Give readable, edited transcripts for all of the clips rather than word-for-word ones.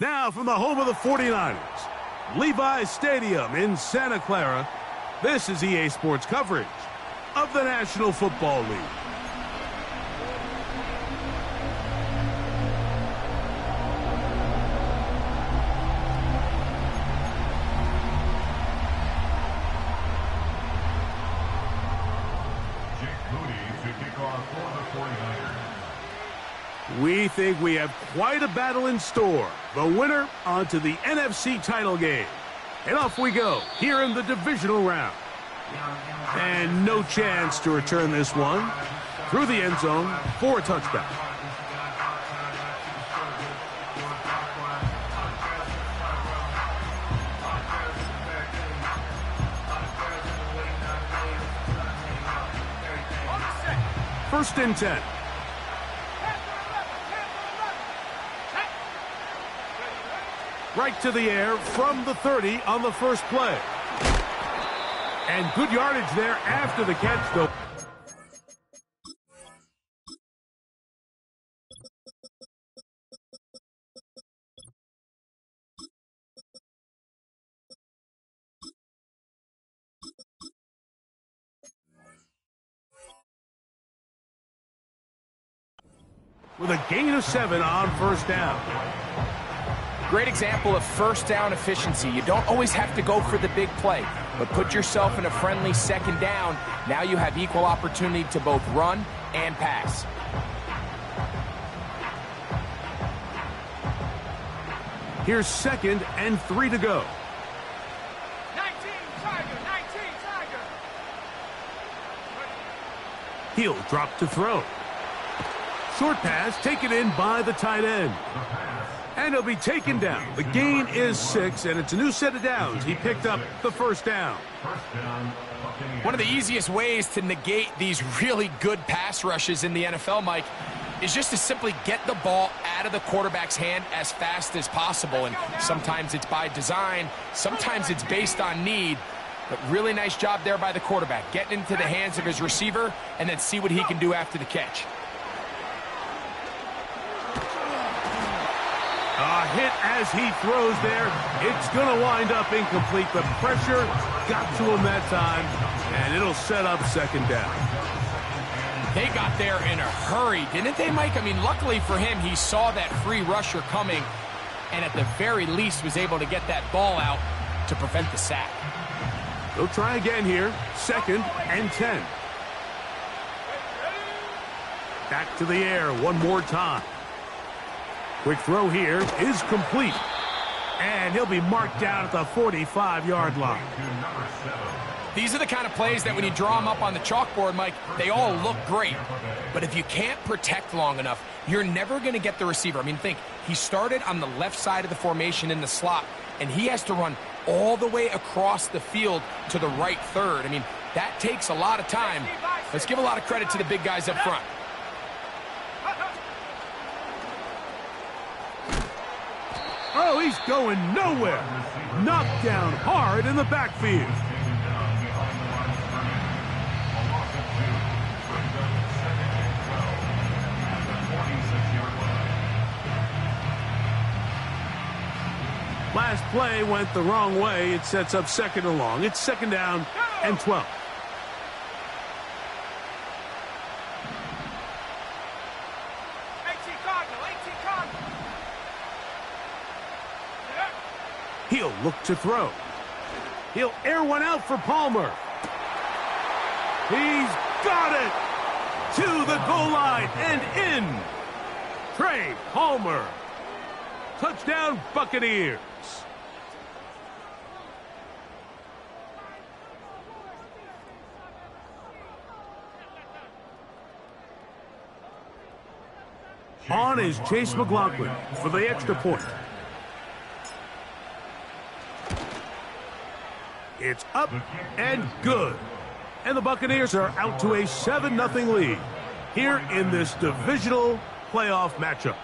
Now from the home of the 49ers, Levi's Stadium in Santa Clara, this is EA Sports coverage of the National Football League. We think we have quite a battle in store. The winner onto the NFC title game. And off we go here in the divisional round. And no chance to return this one through the end zone for a touchdown. First and 10. Right to the air from the 30 on the first play. And good yardage there after the catch, though. With a gain of 7 on first down. Great example of first down efficiency. You don't always have to go for the big play, but put yourself in a friendly second down. Now you have equal opportunity to both run and pass. Here's 2nd and 3 to go. 19 Tiger. He'll drop to throw. Short pass taken in by the tight end. And he'll be taken down. The gain is 6, and it's a new set of downs. He picked up the first down. One of the easiest ways to negate these really good pass rushes in the NFL, Mike, is just to simply get the ball out of the quarterback's hand as fast as possible. And sometimes it's by design, sometimes it's based on need. But really nice job there by the quarterback, getting into the hands of his receiver and then see what he can do after the catch. A hit as he throws there. It's going to wind up incomplete. The pressure got to him that time, and it'll set up second down. They got there in a hurry, didn't they, Mike? I mean, luckily for him, he saw that free rusher coming, and at the very least was able to get that ball out to prevent the sack. They'll try again here. 2nd and 10. Back to the air one more time. Quick throw here is complete. And he'll be marked down at the 45-yard line. These are the kind of plays that when you draw them up on the chalkboard, Mike, they all look great. But if you can't protect long enough, you're never going to get the receiver. I mean, think, he started on the left side of the formation in the slot, and he has to run all the way across the field to the right third. I mean, that takes a lot of time. Let's give a lot of credit to the big guys up front. Oh, he's going nowhere. Knocked down hard in the backfield. Last play went the wrong way. It sets up 2nd and long. It's 2nd down and 12. He'll look to throw. He'll air one out for Palmer. He's got it to the goal line and in. Trey Palmer. Touchdown, Buccaneers. On is Chase McLaughlin for the extra point. It's up and good. And the Buccaneers are out to a 7-0 lead here in this divisional playoff matchup.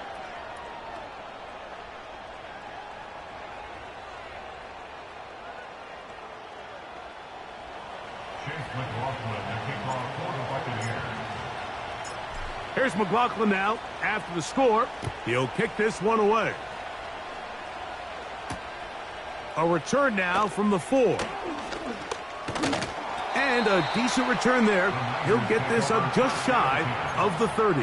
Here's McLaughlin now after the score. He'll kick this one away. A return now from the 4. And a decent return there. He'll get this up just shy of the 30.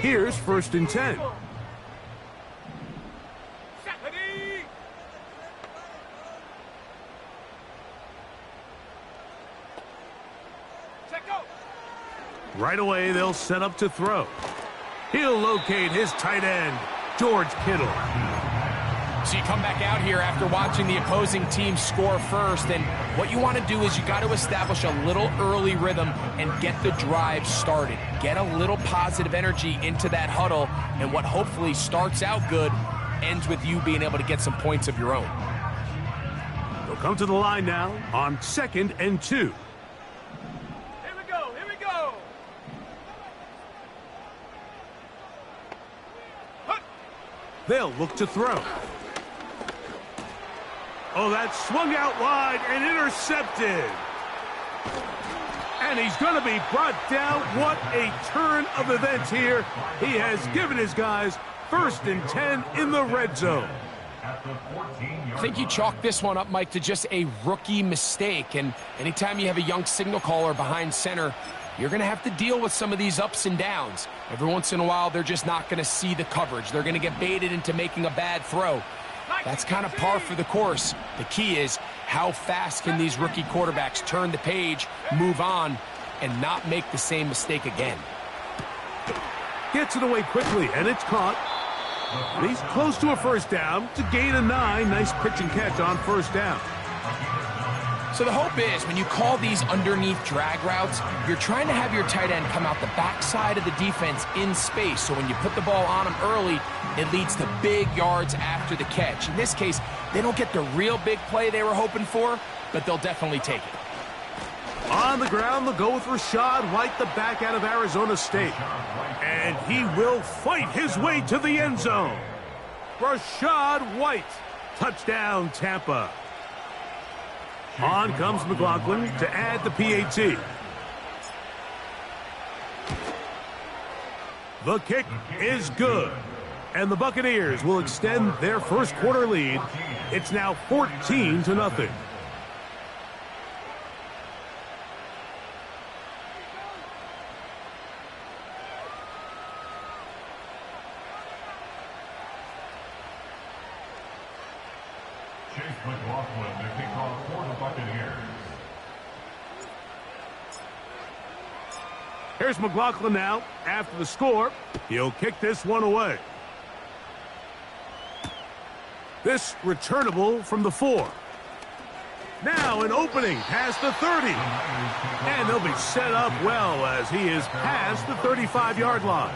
Here's 1st and 10. Right away, they'll set up to throw. He'll locate his tight end, George Kittle. So you come back out here after watching the opposing team score first, and what you want to do is you got to establish a little early rhythm and get the drive started. Get a little positive energy into that huddle, and what hopefully starts out good ends with you being able to get some points of your own. They'll come to the line now on 2nd and 2. They'll look to throw. Oh, that swung out wide and intercepted. And he's going to be brought down. What a turn of events here. He has given his guys 1st and 10 in the red zone. I think you chalk this one up, Mike, to just a rookie mistake. And anytime you have a young signal caller behind center, you're going to have to deal with some of these ups and downs. Every once in a while, they're just not going to see the coverage. They're going to get baited into making a bad throw. That's kind of par for the course. The key is how fast can these rookie quarterbacks turn the page, move on, and not make the same mistake again. Gets it away quickly, and it's caught. And he's close to a 1st down to gain a 9. Nice pitch and catch on 1st down. So the hope is when you call these underneath drag routes, you're trying to have your tight end come out the backside of the defense in space. So when you put the ball on him early, it leads to big yards after the catch. In this case, they don't get the real big play they were hoping for, but they'll definitely take it. On the ground, they'll go with Rashad White, the back out of Arizona State. And he will fight his way to the end zone. Rashad White, touchdown Tampa. On comes McLaughlin to add the PAT. The kick is good. And the Buccaneers will extend their 1st quarter lead. It's now 14-0. McLaughlin to kick off for the Buccaneers. Here's McLaughlin now. After the score, he'll kick this one away. This returnable from the 4. Now an opening past the 30. And they'll be set up well as he is past the 35-yard line.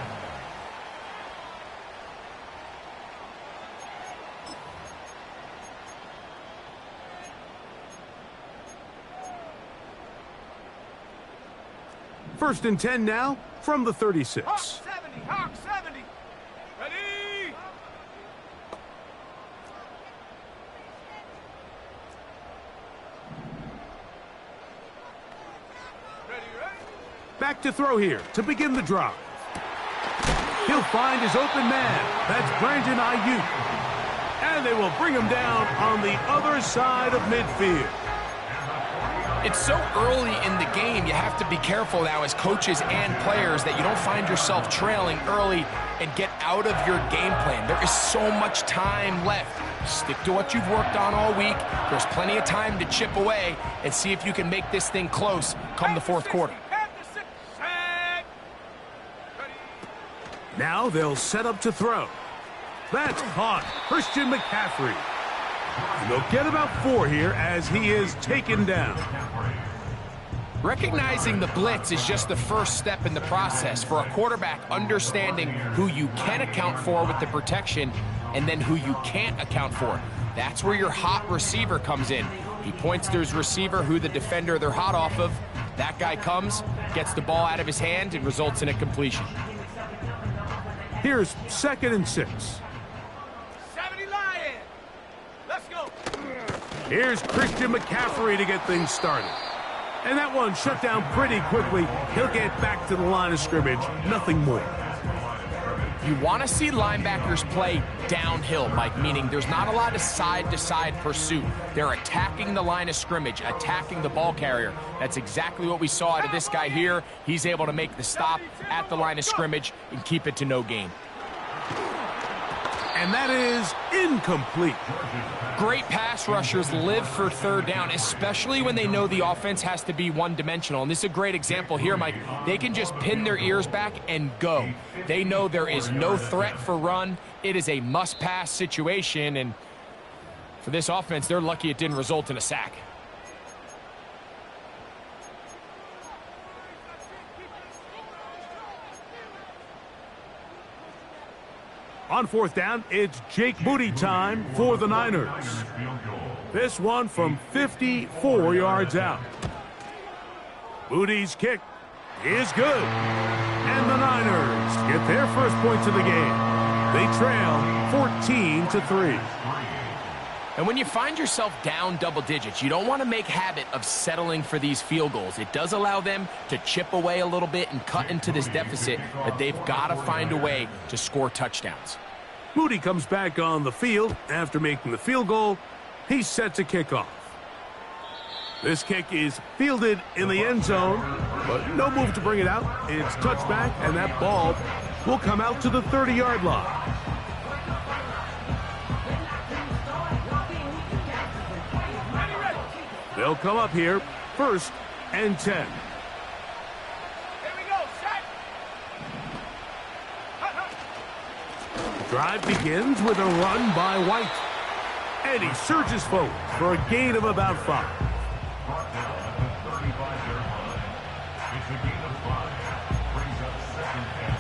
First and 10 now from the 36. Hawk 70, Hawk 70. Ready? Ready? Back to throw here to begin the drive. He'll find his open man. That's Brandon Ayuk. And they will bring him down on the other side of midfield. It's so early in the game, you have to be careful now as coaches and players that you don't find yourself trailing early and get out of your game plan. There is so much time left. Stick to what you've worked on all week. There's plenty of time to chip away and see if you can make this thing close come the 4th quarter. Now they'll set up to throw. That's caught. Christian McCaffrey. And they'll get about 4 here as he is taken down. Recognizing the blitz is just the first step in the process for a quarterback, understanding who you can account for with the protection and then who you can't account for. That's where your hot receiver comes in. He points to his receiver who the defender they're hot off of. That guy comes, gets the ball out of his hand, and results in a completion. Here's 2nd and 6. 70 Lion. Let's go. Here's Christian McCaffrey to get things started. And that one shut down pretty quickly. He'll get back to the line of scrimmage. Nothing more. You want to see linebackers play downhill, Mike, meaning there's not a lot of side-to-side pursuit. They're attacking the line of scrimmage, attacking the ball carrier. That's exactly what we saw out of this guy here. He's able to make the stop at the line of scrimmage and keep it to no gain. And that is incomplete. Great pass rushers live for third down, especially when they know the offense has to be one-dimensional. And this is a great example here, Mike. They can just pin their ears back and go. They know there is no threat for run. It is a must-pass situation, and for this offense, they're lucky it didn't result in a sack. On fourth down, it's Jake Moody time for the Niners. This one from 54 yards out. Moody's kick is good. And the Niners get their first points of the game. They trail 14-3. And when you find yourself down double digits, you don't want to make habit of settling for these field goals. It does allow them to chip away a little bit and cut into this deficit, but they've got to find a way to score touchdowns. Moody comes back on the field after making the field goal. He's set to kick off. This kick is fielded in the end zone, but no move to bring it out. It's touchback, and that ball will come out to the 30-yard line. They'll come up here, 1st and 10. Here we go, set. Drive begins with a run by White. And he surges forward for a gain of about 5. Brought down at the 35-yard line. It's a gain of 5. Brings up 2nd and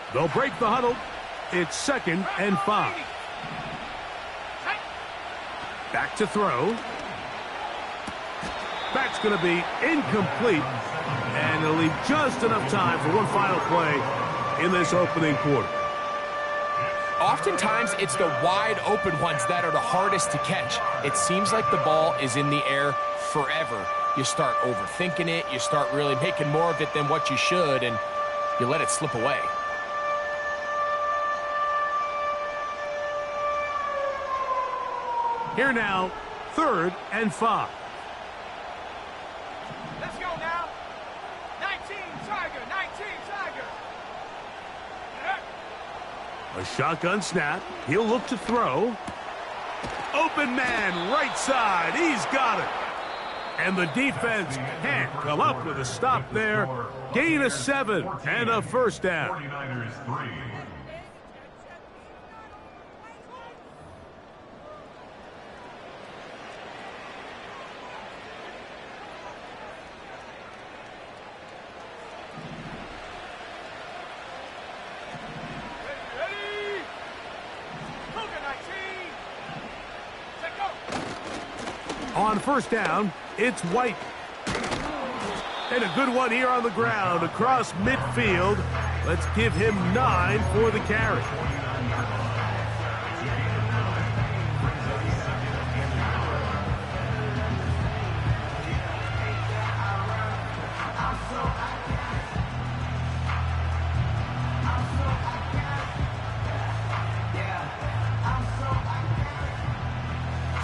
5. They'll break the huddle. It's 2nd and 5. Back to throw. That's going to be incomplete. And he'll leave just enough time for one final play in this opening quarter. Oftentimes, it's the wide open ones that are the hardest to catch. It seems like the ball is in the air forever. You start overthinking it. You start really making more of it than what you should, and you let it slip away. Here now, 3rd and 5. Let's go now. 19 Tiger, 19 Tiger. A shotgun snap. He'll look to throw. Open man, right side. He's got it. And the defense can't come up with a stop there. Gain of 7 and a first down. 49ers 3. On 1st down, it's White. And a good one here on the ground across midfield. Let's give him 9 for the carry.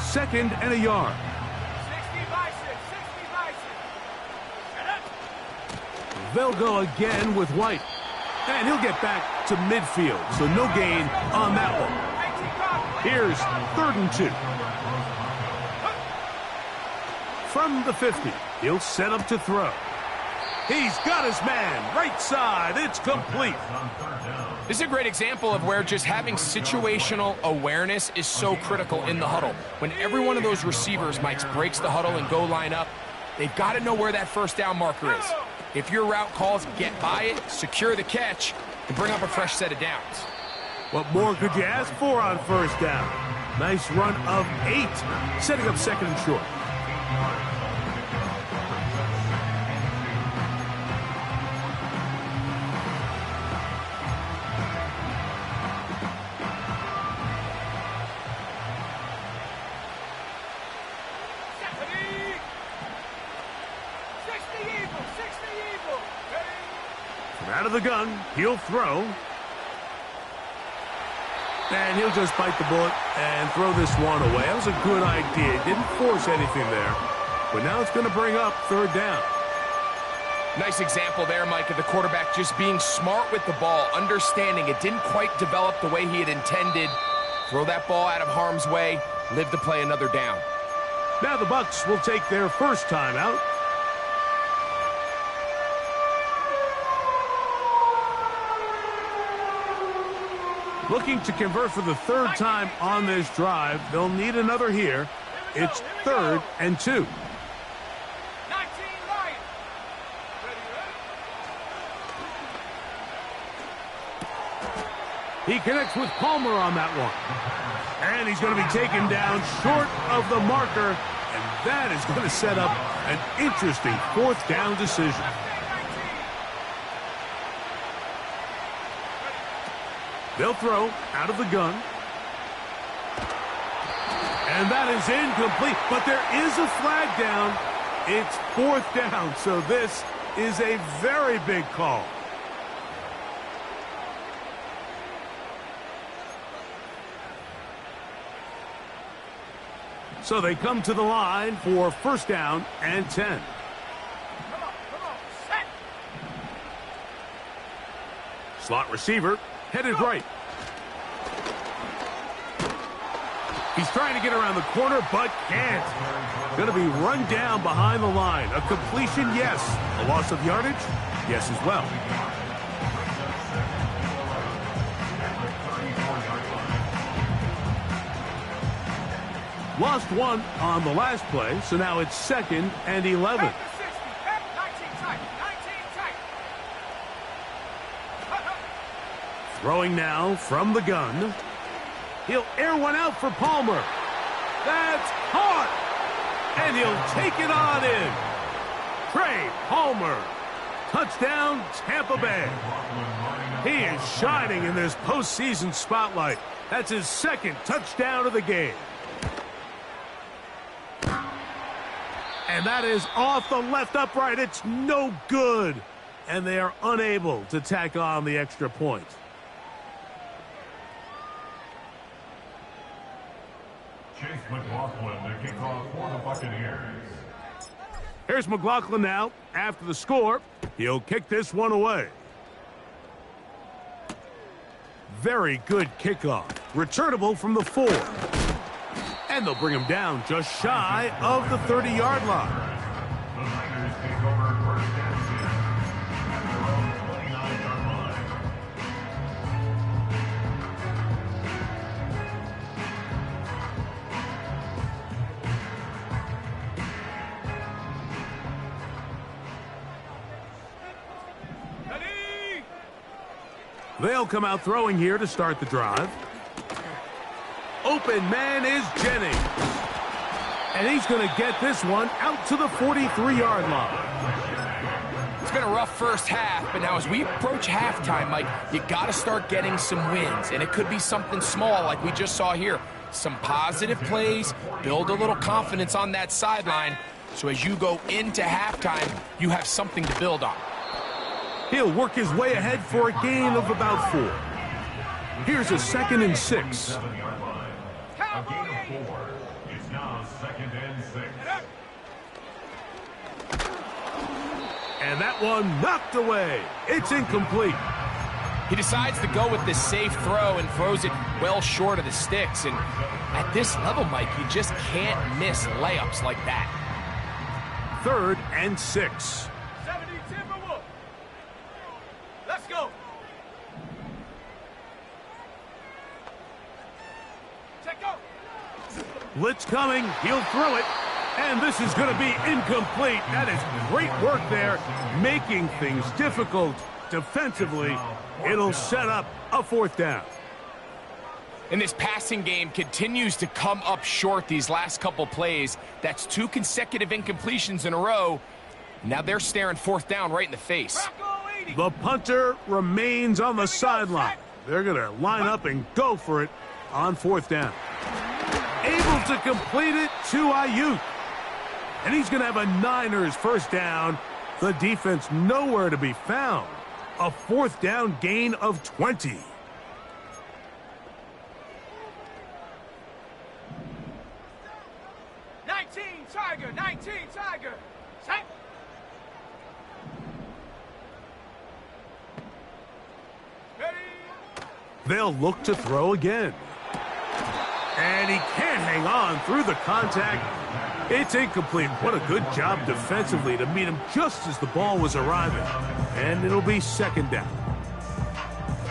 Second and a yard. 60 by 6, 60 by 6. They'll go again with White. And he'll get back to midfield, so no gain on that one. Here's 3rd and 2. From the 50, he'll set up to throw. He's got his man, right side, it's complete. This is a great example of where just having situational awareness is so critical in the huddle. When every one of those receivers, Mike, breaks the huddle and go line up, they've got to know where that first down marker is. If your route calls, get by it, secure the catch, and bring up a fresh set of downs. What more could you ask for on 1st down? Nice run of 8, setting up 2nd and short. Out of the gun, he'll throw. And he'll just bite the bullet and throw this one away. That was a good idea. Didn't force anything there. But now it's going to bring up third down. Nice example there, Mike, of the quarterback just being smart with the ball, understanding it didn't quite develop the way he had intended. Throw that ball out of harm's way, live to play another down. Now the Bucs will take their first timeout. Looking to convert for the third time on this drive. They'll need another here. It's 3rd and 2. 19 Lions. He connects with Palmer on that one. And he's going to be taken down short of the marker. And that is going to set up an interesting 4th down decision. They'll throw out of the gun. And that is incomplete, but there is a flag down. It's 4th down, so this is a very big call. So they come to the line for 1st down and 10. Come on, set. Slot receiver headed right. He's trying to get around the corner, but can't. Going to be run down behind the line. A completion, yes. A loss of yardage, yes as well. Lost one on the last play, so now it's 2nd and 11. Back to 60. Back 19 tight. 19 tight. Throwing now from the gun. He'll air one out for Palmer. That's caught. And he'll take it on in. Trey Palmer. Touchdown, Tampa Bay. He is shining in this postseason spotlight. That's his 2nd touchdown of the game. And that is off the left upright. It's no good. And they are unable to tack on the extra point. Chase McLaughlin, the kickoff for the Buccaneers. Here's McLaughlin now. After the score, he'll kick this one away. Very good kickoff. Returnable from the 4. And they'll bring him down just shy of the 30-yard line. The Niners take over 1st and 10 at their own 29-yard line. Ready? They'll come out throwing here to start the drive. Open man is Jennings. And he's going to get this one out to the 43-yard line. It's been a rough first half, but now as we approach halftime, Mike, you got to start getting some wins. And it could be something small like we just saw here. Some positive plays, build a little confidence on that sideline. So as you go into halftime, you have something to build on. He'll work his way ahead for a gain of about 4. Here's a 2nd and 6. A gain of 4. It's now 2nd and 6. And that one knocked away. It's incomplete. He decides to go with this safe throw and throws it well short of the sticks. And at this level, Mike, you just can't miss layups like that. 3rd and 6. 70 Timberwolves. Let's go. Check go. Blitz coming. He'll throw it. And this is going to be incomplete. That is great work there, making things difficult defensively. It'll set up a 4th down. And this passing game continues to come up short these last couple plays. That's 2 consecutive incompletions in a row. Now they're staring 4th down right in the face. The punter remains on the sideline. They're going to line up and go for it on 4th down. Able to complete it to Ayuk. And he's going to have a Niners 1st down. The defense nowhere to be found. A fourth down gain of 20. Tiger, 19, Tiger. Set. Ready. They'll look to throw again. And he can't hang on through the contact. It's incomplete. What a good job defensively to meet him just as the ball was arriving. And it'll be second down.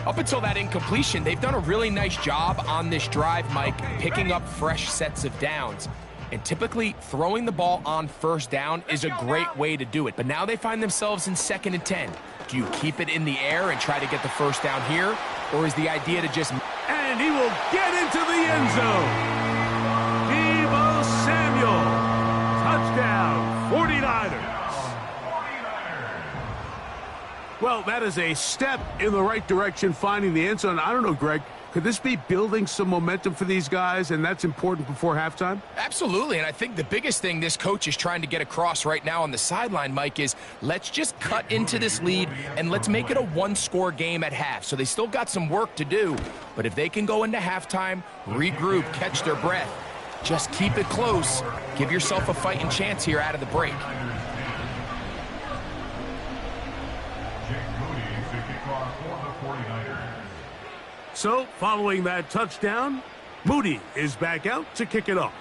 Up until that incompletion, they've done a really nice job on this drive, Mike, picking up fresh sets of downs. And typically, throwing the ball on first down is a great way to do it. But now they find themselves in 2nd and 10. Do you keep it in the air and try to get the first down here? Or is the idea to just... And he will get into the end zone. Deebo Samuel. Touchdown, 49ers. Well, that is a step in the right direction, finding the end zone. I don't know, Greg. Could this be building some momentum for these guys, and that's important before halftime? Absolutely, and I think the biggest thing this coach is trying to get across right now on the sideline, Mike, is let's just cut into this lead and let's make it a one-score game at half. So they still got some work to do, but if they can go into halftime, regroup, catch their breath, just keep it close, give yourself a fighting chance here out of the break. So, following that touchdown, Moody is back out to kick it off.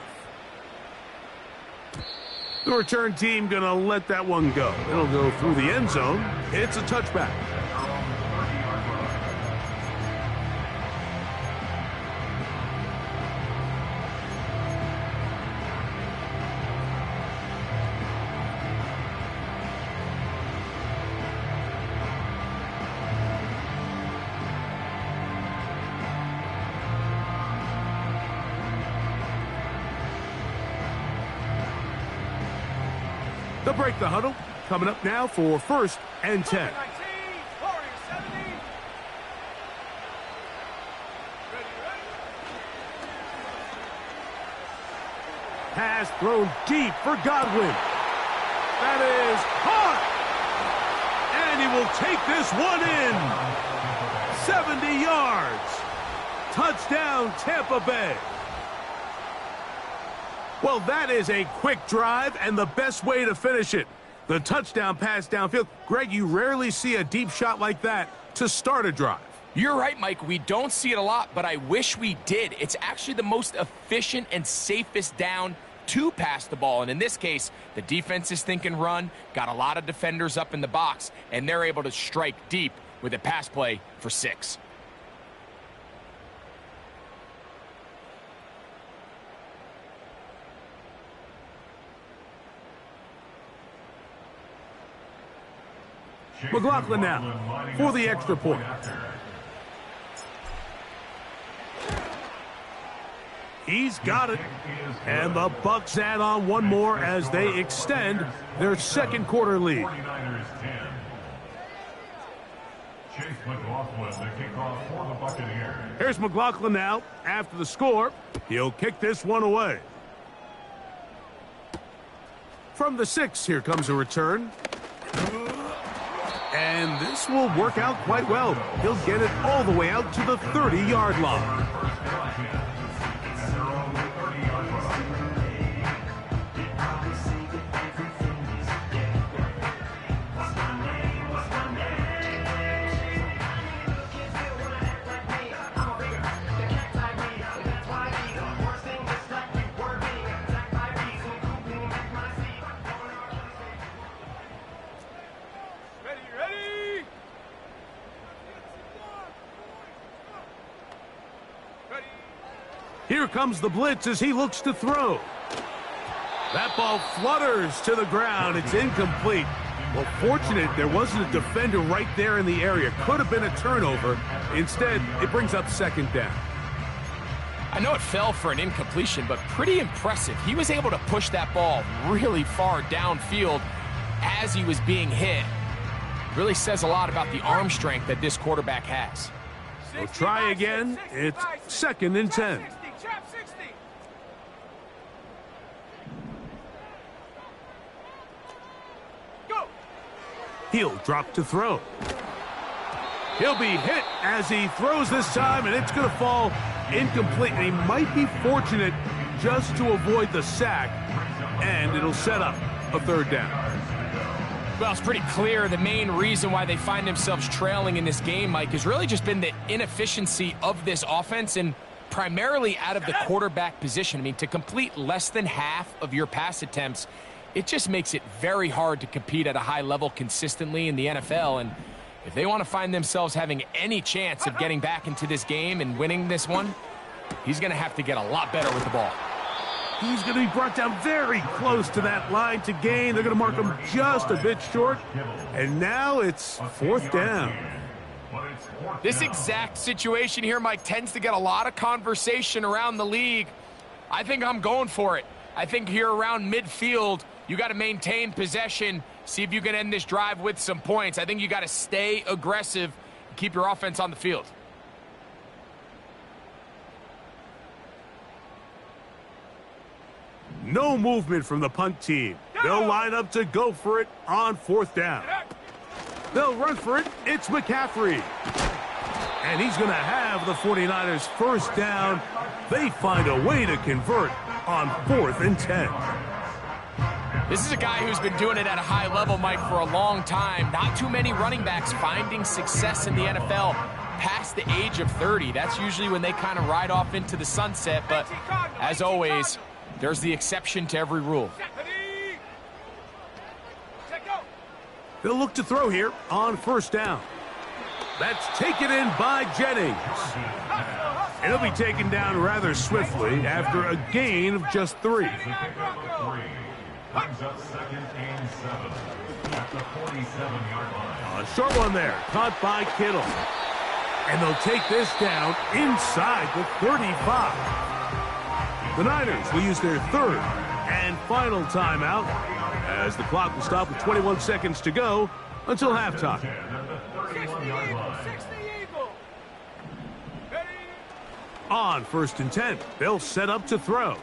The return team going to let that one go. It'll go through the end zone. It's a touchback. They'll break the huddle. Coming up now for 1st and 10. 19, 40, 70. Ready. Pass thrown deep for Godwin. That is caught. And he will take this one in. 70 yards. Touchdown, Tampa Bay. Well, that is a quick drive and the best way to finish it. The touchdown pass downfield. Greg, you rarely see a deep shot like that to start a drive. You're right, Mike. We don't see it a lot, but I wish we did. It's actually the most efficient and safest down to pass the ball. And in this case, the defense is thinking run, got a lot of defenders up in the box, and they're able to strike deep with a pass play for 6. McLaughlin now for the extra point. He's got it. And the Bucs add on one more as they extend their second quarter lead. Here's McLaughlin now after the score. He'll kick this one away. From the 6, here comes a return. And this will work out quite well. He'll get it all the way out to the 30-yard line. Here comes the blitz as he looks to throw. That ball flutters to the ground. It's incomplete. Well, fortunate there wasn't a defender right there in the area. Could have been a turnover. Instead, it brings up second down. I know it fell for an incompletion, but pretty impressive. He was able to push that ball really far downfield as he was being hit. Really says a lot about the arm strength that this quarterback has. We'll try again. It's second and 10. He'll drop to throw. He'll be hit as he throws this time, and it's going to fall incomplete. And he might be fortunate just to avoid the sack, and it'll set up a third down. Well, it's pretty clear the main reason why they find themselves trailing in this game, Mike, has really just been the inefficiency of this offense and primarily out of the quarterback position. I mean, to complete less than half of your pass attempts, it just makes it very hard to compete at a high level consistently in the NFL. And if they want to find themselves having any chance of getting back into this game and winning this one, he's going to have to get a lot better with the ball. He's going to be brought down very close to that line to gain. They're going to mark him just a bit short. And now it's fourth down. This exact situation here, Mike, tends to get a lot of conversation around the league. I think I'm going for it. I think here around midfield, you got to maintain possession, see if you can end this drive with some points. I think you got to stay aggressive and keep your offense on the field. No movement from the punt team. They'll line up to go for it on fourth down. They'll run for it. It's McCaffrey. And he's going to have the 49ers first down. They find a way to convert on 4th and 10. This is a guy who's been doing it at a high level, Mike, for a long time. Not too many running backs finding success in the NFL past the age of 30. That's usually when they kind of ride off into the sunset. But as always, there's the exception to every rule. They'll look to throw here on first down. That's taken in by Jennings. And he'll be taken down rather swiftly after a gain of just 3. Brings up 2nd and 7 at the 47-yard line. A short one there, caught by Kittle. And they'll take this down inside the 35. The Niners will use their 3rd and final timeout as the clock will stop with 21 seconds to go until halftime. On 1st and 10, they'll set up to throw.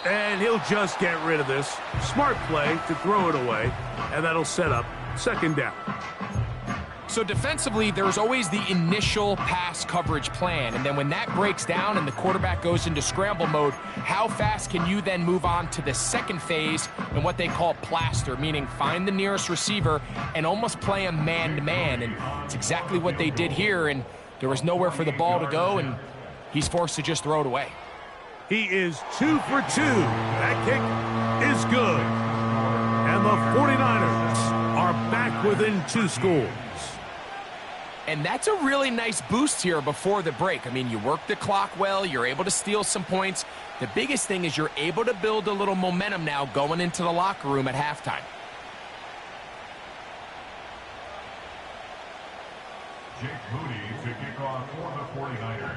And he'll just get rid of this. Smart play to throw it away, and that'll set up 2nd down. So defensively, there's always the initial pass coverage plan. And then when that breaks down and the quarterback goes into scramble mode, how fast can you then move on to the second phase and what they call plaster, meaning find the nearest receiver and almost play a man-to-man. And it's exactly what they did here. And there was nowhere for the ball to go, and he's forced to just throw it away. He is 2 for 2. That kick is good. And the 49ers are back within 2 scores. And that's a really nice boost here before the break. I mean, you work the clock well. You're able to steal some points. The biggest thing is you're able to build a little momentum now going into the locker room at halftime. Jake Moody to kick off for the 49ers.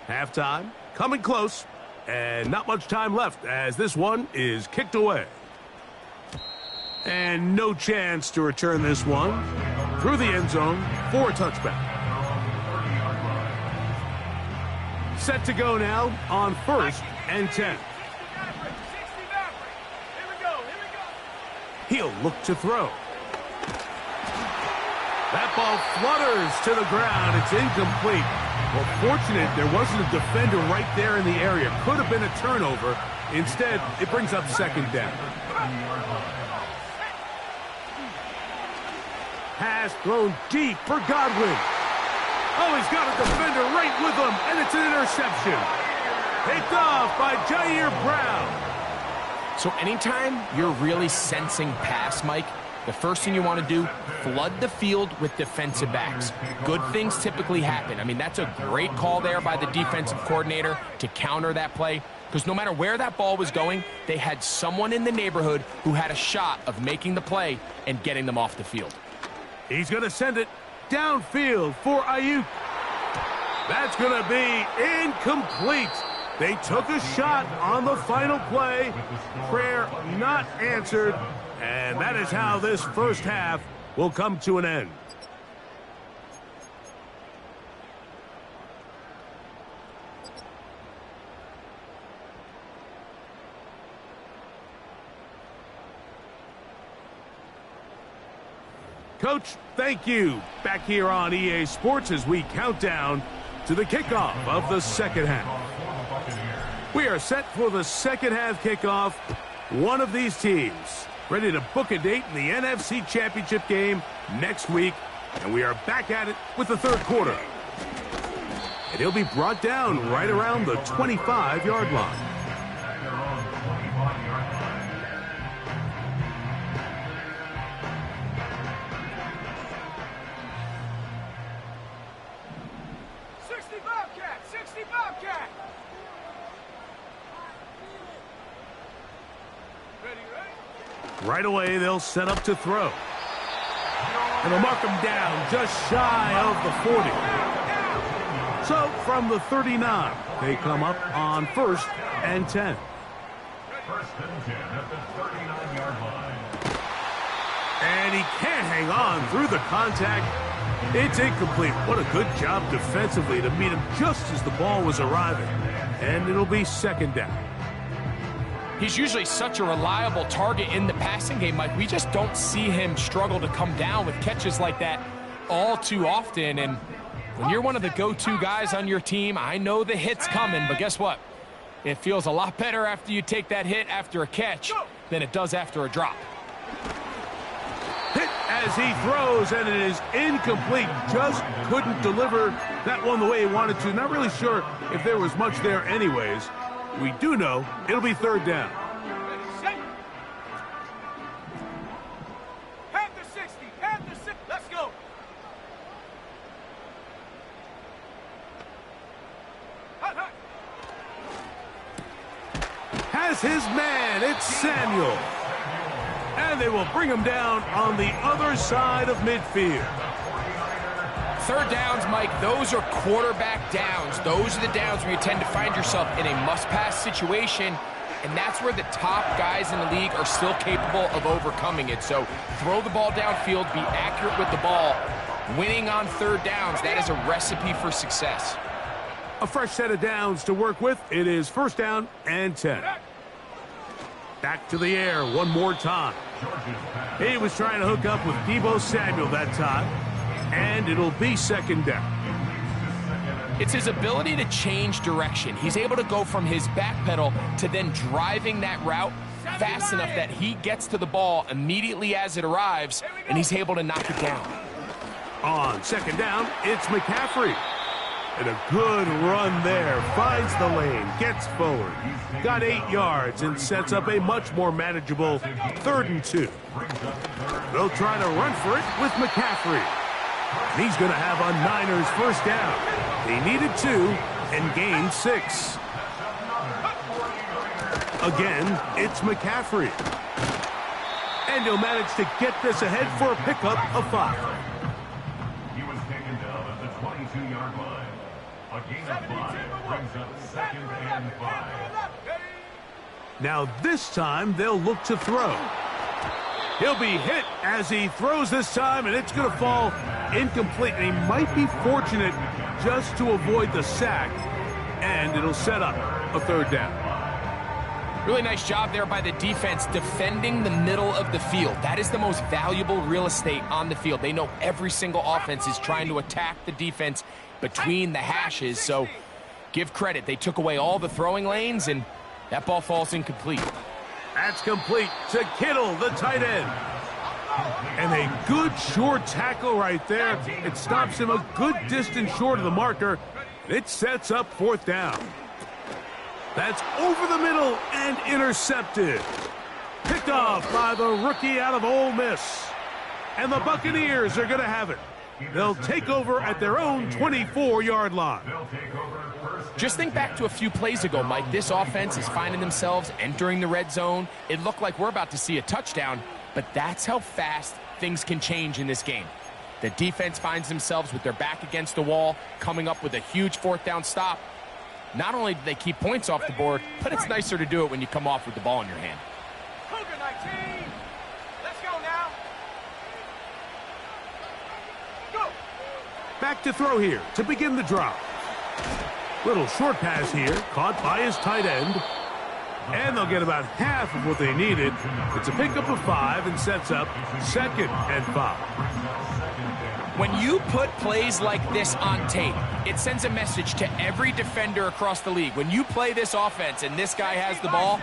Halftime, coming close, and not much time left as this one is kicked away. And no chance to return this one through the end zone for a touchback. Set to go now on 1st and 10. He'll look to throw. That ball flutters to the ground. It's incomplete. Well, fortunate there wasn't a defender right there in the area. Could have been a turnover. Instead, it brings up 2nd down. Pass thrown deep for Godwin. Oh, he's got a defender right with him, and it's an interception. Picked off by Jair Brown. So anytime you're really sensing pass, Mike, the first thing you want to do, flood the field with defensive backs. Good things typically happen. I mean, that's a great call there by the defensive coordinator to counter that play, because no matter where that ball was going, they had someone in the neighborhood who had a shot of making the play and getting them off the field. He's going to send it downfield for Ayuk. That's going to be incomplete. They took a shot on the final play. Prayer not answered. And that is how this first half will come to an end. Coach, thank you. Back here on EA Sports as we count down to the kickoff of the second half. We are set for the second half kickoff. One of these teams ready to book a date in the NFC Championship game next week. And we are back at it with the third quarter. And he'll be brought down right around the 25-yard line. Right away, they'll set up to throw. And they'll mark him down just shy of the 40. So, from the 39, they come up on 1st and 10. 1st and 10 at the 39-yard line. And he can't hang on through the contact. It's incomplete. What a good job defensively to meet him just as the ball was arriving. And it'll be 2nd down. He's usually such a reliable target in the passing game, Mike. We just don't see him struggle to come down with catches like that all too often. And when you're one of the go-to guys on your team, I know the hit's coming, but guess what? It feels a lot better after you take that hit after a catch than it does after a drop. Hit as he throws, and it is incomplete. Just couldn't deliver that one the way he wanted to. Not really sure if there was much there anyways. We do know it'll be 3rd down. Panther 60, Panther 60, let's go. Hut, hut. Has his man, it's Samuel. And they will bring him down on the other side of midfield. 3rd downs, Mike, those are quarterback downs. Those are the downs where you tend to find yourself in a must-pass situation, and that's where the top guys in the league are still capable of overcoming it. So throw the ball downfield, be accurate with the ball. Winning on 3rd downs, that is a recipe for success. A fresh set of downs to work with. It is 1st down and 10. Back to the air one more time. He was trying to hook up with Deebo Samuel that time. And it'll be 2nd down. It's his ability to change direction. He's able to go from his back pedal to then driving that route fast enough that he gets to the ball immediately as it arrives, and he's able to knock it down. On 2nd down, it's McCaffrey. And a good run there. Finds the lane, gets forward. Got 8 yards and sets up a much more manageable 3rd and 2. They'll try to run for it with McCaffrey. And he's going to have a Niners 1st down. They needed 2 and gained 6. Again, it's McCaffrey. And he'll manage to get this ahead for a pickup of 5. He was taken down at the 22-yard line. A gain of 5 brings up 2nd and 5. Now this time they'll look to throw. He'll be hit as he throws this time, and it's going to fall incomplete. And he might be fortunate just to avoid the sack, and it'll set up a 3rd down. Really nice job there by the defense defending the middle of the field. That is the most valuable real estate on the field. They know every single offense is trying to attack the defense between the hashes, so give credit. They took away all the throwing lanes, and that ball falls incomplete. That's complete to Kittle, the tight end. And a good short tackle right there. It stops him a good distance short of the marker. It sets up 4th down. That's over the middle and intercepted. Picked off by the rookie out of Ole Miss. And the Buccaneers are going to have it. They'll take over at their own 24-yard line. Just think back to a few plays ago, Mike. This offense is finding themselves entering the red zone. It looked like we're about to see a touchdown, but that's how fast things can change in this game. The defense finds themselves with their back against the wall, coming up with a huge 4th down stop. Not only do they keep points off the board, but it's nicer to do it when you come off with the ball in your hand. Cougar 19. Let's go now. Go. Back to throw here to begin the drop. Little short pass here, caught by his tight end. And they'll get about half of what they needed. It's a pickup of 5 and sets up 2nd and 5. When you put plays like this on tape, it sends a message to every defender across the league. When you play this offense and this guy has the ball,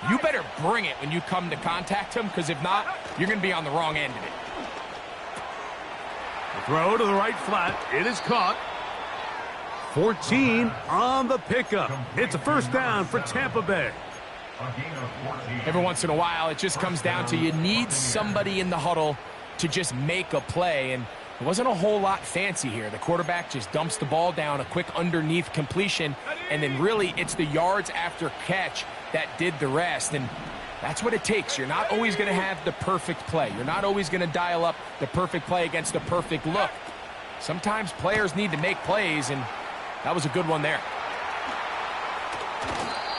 you better bring it when you come to contact him, because if not, you're going to be on the wrong end of it. The throw to the right flat. It is caught. 14 on the pickup. It's a first down for Tampa Bay. Every once in a while, it just comes down to you need somebody in the huddle to just make a play, and it wasn't a whole lot fancy here. The quarterback just dumps the ball down, a quick underneath completion, and then really it's the yards after catch that did the rest, and that's what it takes. You're not always going to have the perfect play. You're not always going to dial up the perfect play against the perfect look. Sometimes players need to make plays, and that was a good one there.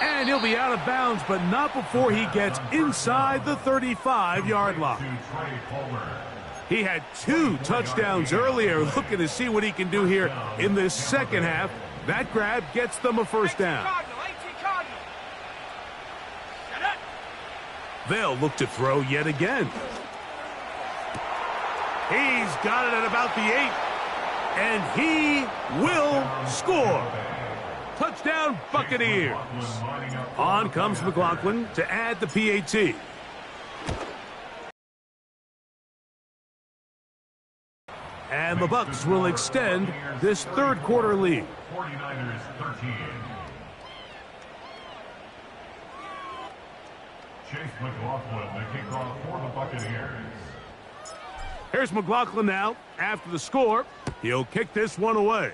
And he'll be out of bounds, but not before he gets inside the 35-yard line. He had 2 touchdowns earlier, looking to see what he can do here in this second half. That grab gets them a first down. They'll look to throw yet again. He's got it at about the 8. And he will score. Touchdown, Buccaneers. On comes McLaughlin to add the PAT. And the Bucs will extend this third quarter lead. 49ers 13. Chase McLaughlin, the kickoff for the Buccaneers. Here's McLaughlin now. After the score, he'll kick this one away.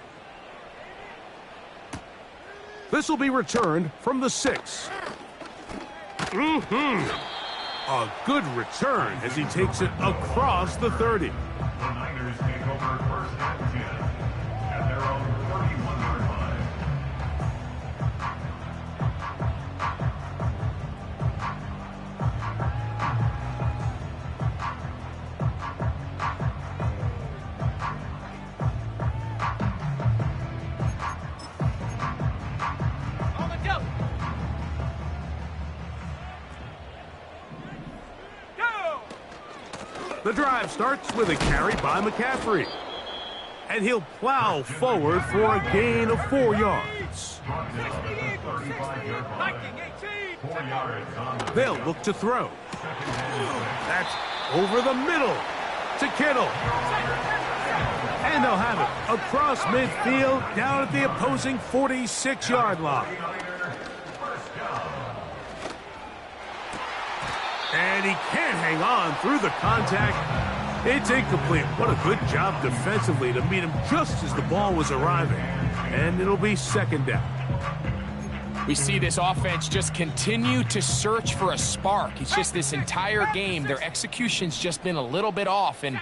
This will be returned from the 6. A good return as he takes it across the 30. The Niners take over first and 10 at their own 31-yard line. On the double. Go! The drive starts with a carry by McCaffrey. And he'll plow forward for a gain of 4 yards. 19, 18. 4 yards on the They'll look to throw. That's over the middle to Kittle. And they'll have it across midfield down at the opposing 46-yard line. And he can't hang on through the contact. It's incomplete. What a good job defensively to meet him just as the ball was arriving. And it'll be second down. We see this offense just continue to search for a spark. It's just this entire game, their execution's just been a little bit off. And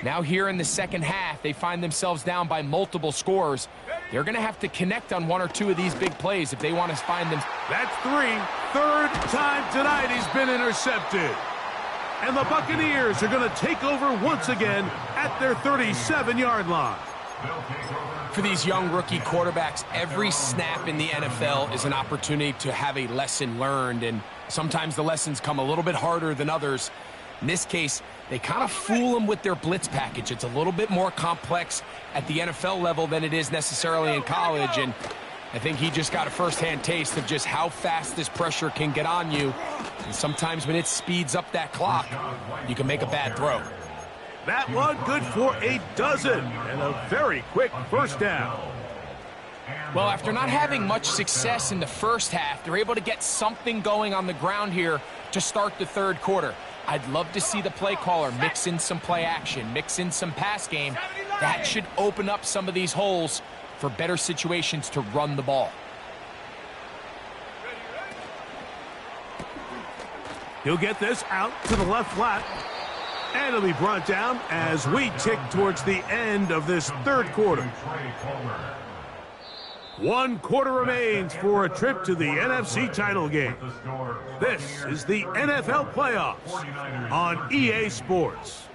now here in the second half, they find themselves down by multiple scores. They're going to have to connect on 1 or 2 of these big plays if they want to find them. That's 3. Third time tonight he's been intercepted. And the Buccaneers are going to take over once again at their 37-yard line. For these young rookie quarterbacks, every snap in the NFL is an opportunity to have a lesson learned, and sometimes the lessons come a little bit harder than others. In this case, they kind of fool them with their blitz package. It's a little bit more complex at the NFL level than it is necessarily in college, and I think he just got a first-hand taste of just how fast this pressure can get on you. And sometimes when it speeds up that clock, you can make a bad throw. That one good for a dozen and a very quick first down. Well, after not having much success in the first half, they're able to get something going on the ground here to start the third quarter. I'd love to see the play caller mix in some play action, mix in some pass game. That should open up some of these holes for better situations to run the ball. He'll get this out to the left flat. And it'll be brought down as we tick towards the end of this third quarter. 1 quarter remains for a trip to the NFC title game. This is the NFL playoffs on EA Sports.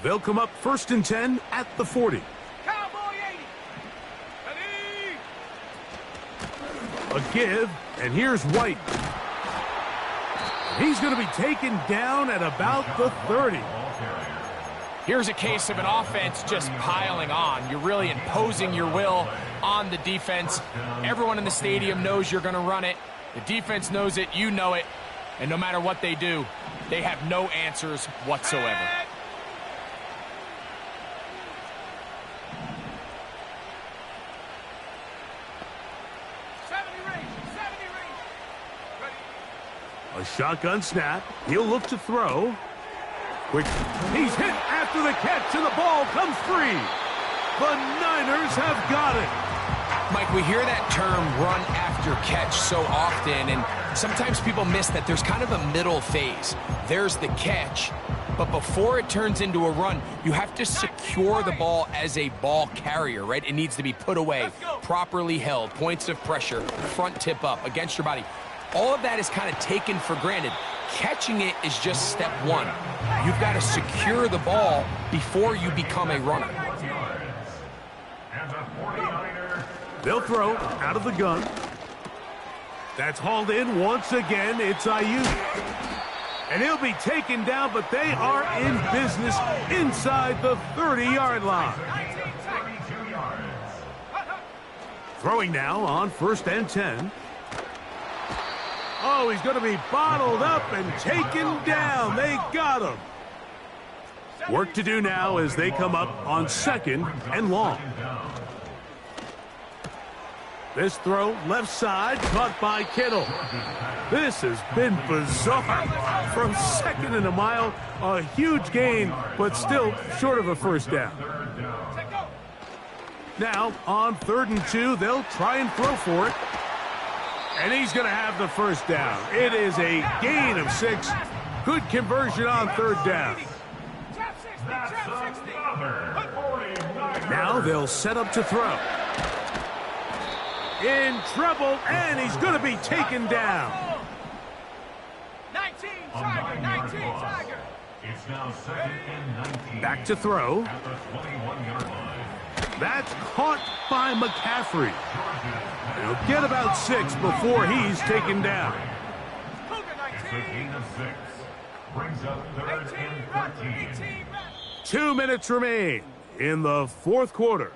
They'll come up 1st and 10 at the 40. Cowboy 80. Ready? A give, and here's White. He's going to be taken down at about the 30. Here's a case of an offense just piling on. You're really imposing your will on the defense. Everyone in the stadium knows you're going to run it. The defense knows it, you know it. And no matter what they do, they have no answers whatsoever. 70 range. Ready? A shotgun snap. He'll look to throw. Quick. He's hit after the catch, and the ball comes free. The Niners have got it. Mike, we hear that term run after catch so often, and sometimes people miss that there's kind of a middle phase. There's the catch, but before it turns into a run, you have to secure the ball as a ball carrier, right? It needs to be put away, properly held, points of pressure, front tip up against your body. All of that is kind of taken for granted. Catching it is just step one. You've got to secure the ball before you become a runner. They'll throw out of the gun. That's hauled in once again. It's Ayuk. And he'll be taken down, but they are in business inside the 30-yard line. Throwing now on 1st and 10. Oh, he's going to be bottled up and taken down. They got him. Work to do now as they come up on 2nd and long. This throw, left side, caught by Kittle. This has been bizarre. From 2nd and a mile, a huge gain, but still short of a first down. Now, on 3rd and 2, they'll try and throw for it. And he's going to have the first down. It is a gain of 6. Good conversion on 3rd down. Now they'll set up to throw. In trouble, and he's going to be taken down. 19 Tiger, 19 Tiger. It's now 2nd and 19. Back to throw. At the 21-yard line. That's caught by McCaffrey. He'll get about 6 before he's taken down. It's a gain of 6. Brings up 3rd and 13. 2 minutes remain in the 4th quarter.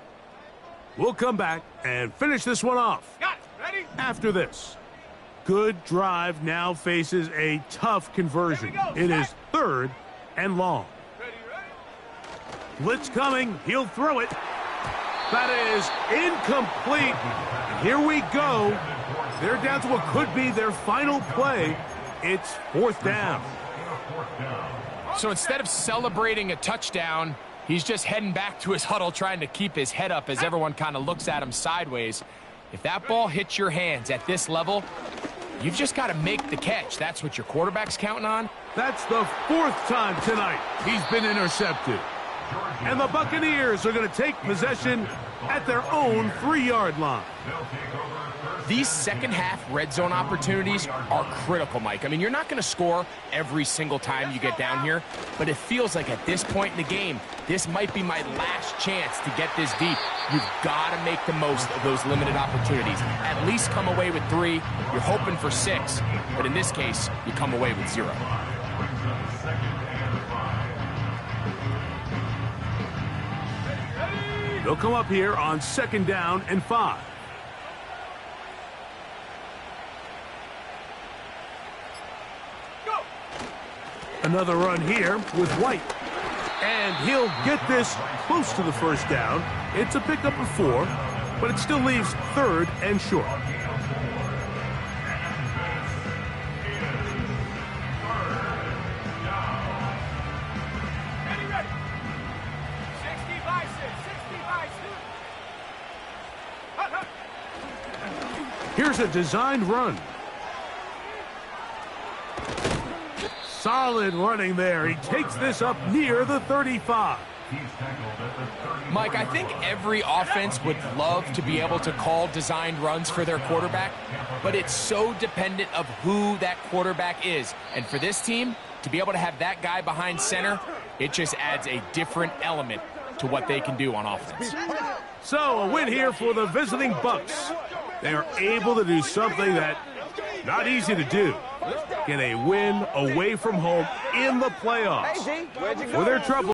We'll come back and finish this one off. Got it. Ready? After this. Good drive now faces a tough conversion. It is 3rd and long. Ready? Blitz coming. He'll throw it. That is incomplete. Here we go. They're down to what could be their final play. It's 4th down. So instead of celebrating a touchdown, he's just heading back to his huddle trying to keep his head up as everyone kind of looks at him sideways. If that ball hits your hands at this level, you've just got to make the catch. That's what your quarterback's counting on. That's the 4th time tonight he's been intercepted. And the Buccaneers are going to take possession at their own 3-yard line. These second-half red zone opportunities are critical, Mike. I mean, you're not going to score every single time you get down here, but it feels like at this point in the game, this might be my last chance to get this deep. You've got to make the most of those limited opportunities. At least come away with 3. You're hoping for 6, but in this case, you come away with 0. They'll come up here on 2nd down and 5. Go. Another run here with White. And he'll get this close to the first down. It's a pickup of 4, but it still leaves 3rd and short. Ready? 60 by 6, 60 by 6. Here's a designed run. Solid running there. He takes this up near the 35. Mike, I think every offense would love to be able to call designed runs for their quarterback, but it's so dependent of who that quarterback is. And for this team, to be able to have that guy behind center, It just adds a different element to what they can do on offense. So, a win here for the visiting Bucks. They are able to do something that not easy to do. Get a win away from home in the playoffs. For their trouble.